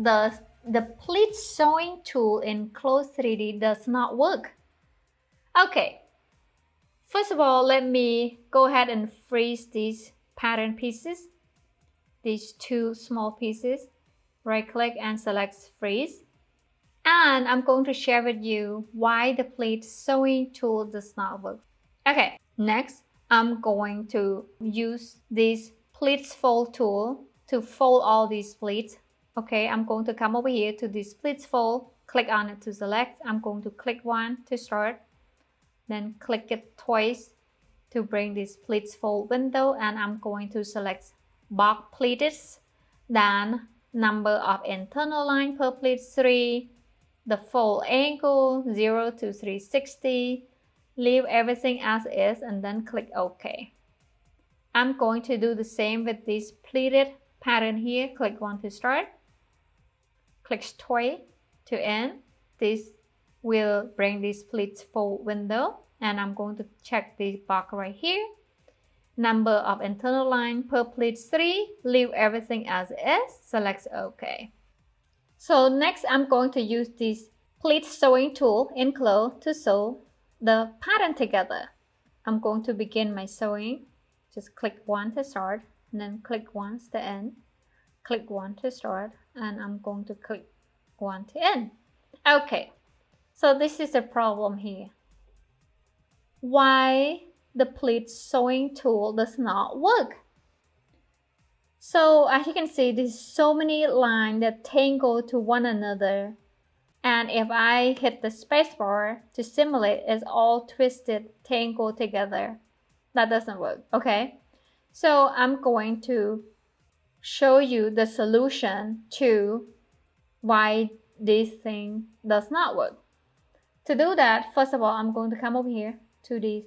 the Pleat sewing tool in Close 3D does not work. Okay, first of all, let me go ahead and freeze these pattern pieces, these two small pieces. Right click and select freeze. And I'm going to share with you why the Pleat sewing tool does not work. Okay, next I'm going to use this Pleats fold tool to fold all these pleats. Okay, I'm going to come over here to this Pleats fold, click on it to select. I'm going to click one to start, then click it twice to bring this Pleats fold window, and I'm going to select box pleats, then number of internal line per pleat 3, the fold angle 0 to 360, leave everything as is, and then click OK. I'm going to do the same with this pleated pattern here. Click one to start, click twice to end. This will bring this Pleats fold window, and I'm going to check this box right here. Number of internal line per pleat 3, leave everything as is, select OK. So next I'm going to use this Pleat sewing tool in CLO to sew the pattern together. I'm going to begin my sewing. Just click one to start, and then click once to end, click one to start, and I'm going to click one to end. Okay, so this is the problem here. Why the Pleat sewing tool does not work? So as you can see, there's so many lines that tangle to one another, and if I hit the spacebar to simulate, it's all twisted, tangled together. That doesn't work. Okay, so I'm going to show you the solution to why this thing does not work. To do that, first of all, I'm going to come over here to the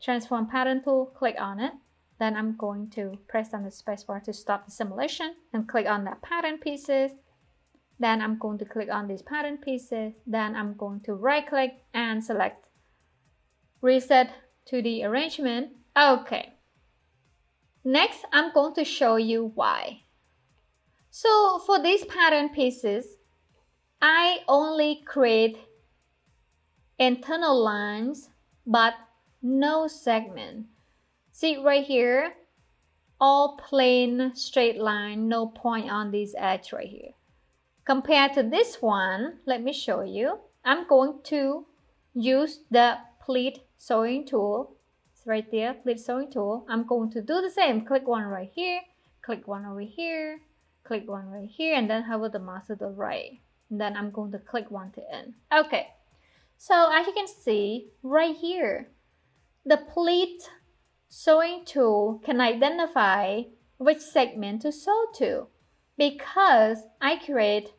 transform pattern tool, click on it. Then I'm going to press on the spacebar to stop the simulation and click on that pattern pieces. Then I'm going to click on these pattern pieces. Then I'm going to right click and select reset to the arrangement. Okay. Next, I'm going to show you why. So for these pattern pieces, I only create internal lines but no segment. See right here, all plain straight line, no point on this edge right here. Compared to this one, let me show you. I'm going to use the Pleat sewing tool. It's right there, Pleat sewing tool. I'm going to do the same. Click one right here, click one over here, click one right here, and then hover the mouse to the right. And then I'm going to click one to end. Okay, so as you can see right here, the Pleat sewing tool can identify which segment to sew to, because I create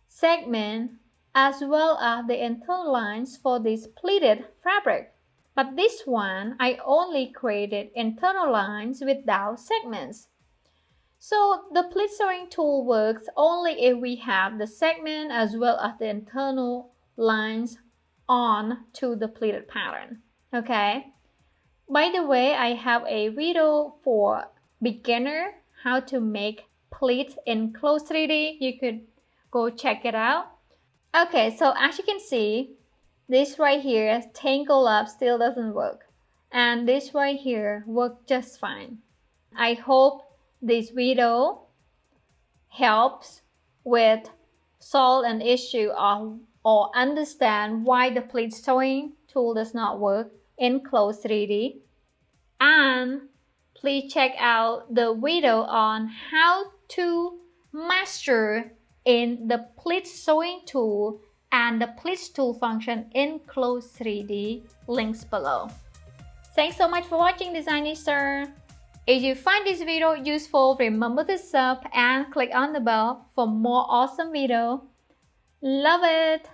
segment as well as the internal lines for this pleated fabric. But this one, I only created internal lines without segments. So the Pleat sewing tool works only if we have the segment as well as the internal lines on to the pleated pattern. Okay. By the way, I have a video for beginner how to make pleats in Close 3D. You could go check it out. Okay, so as you can see, this right here, tangle up, still doesn't work. And this right here worked just fine. I hope this video helps with solve an issue or understand why the Pleat sewing tool does not work in Close 3D. And please check out the video on how to master in the Pleat sewing tool and the Pleats tool function in Close 3D, links below. Thanks so much for watching Design Acer. If you find this video useful, remember to sub and click on the bell for more awesome videos. Love it!